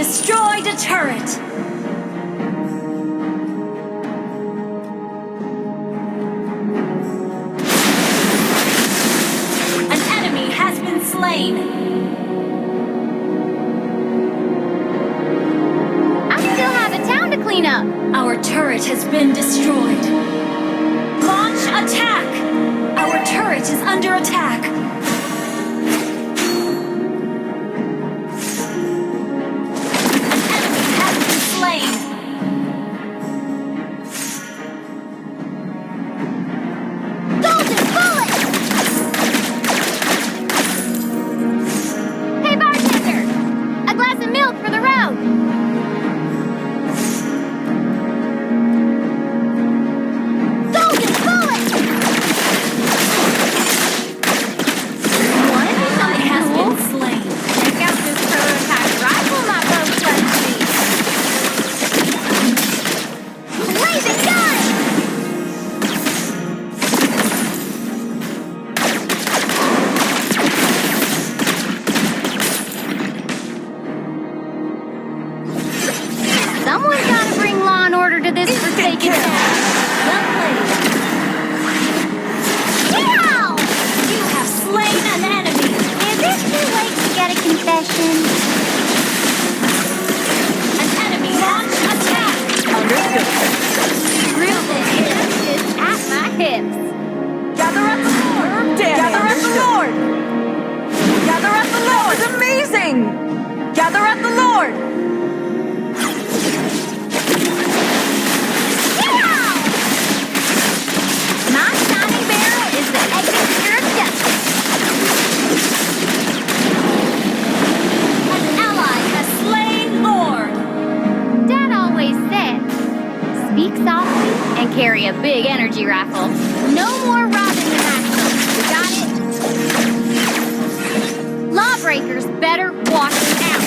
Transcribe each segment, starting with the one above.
destroyed a turret! An enemy has been slain! I still have a town to clean up! Our turret has been destroyed! Launch attack! Our turret is under attack! Someone's gotta bring law and order to this forsaken town. Well played. Ow! You have slain an enemy. Is it too late to get a confession? An enemy launch attack. Understood. Real is at my hips. Gather at the Lord. Gather at the Lord. Gather at the Lord. It's amazing. Gather at the Lord. Speak softly and carry a big energy rifle. No more robbing the national. You got it? Lawbreakers better watch out.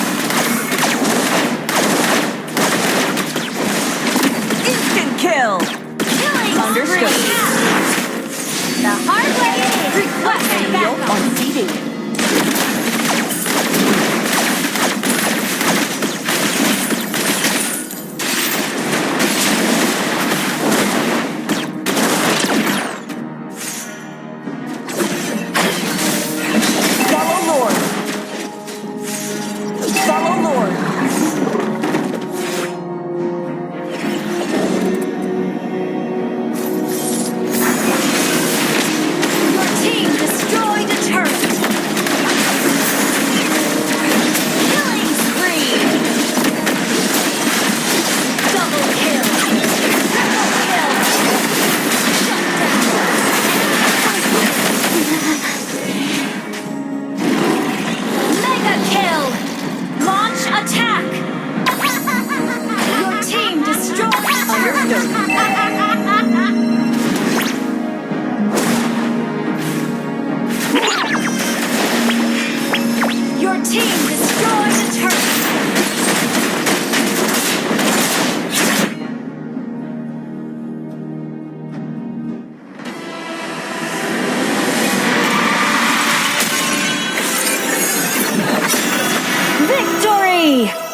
Instant kill. Killing Understood. The hard way it is. Request Video backup. on CD. Your team destroyed the turret! Victory!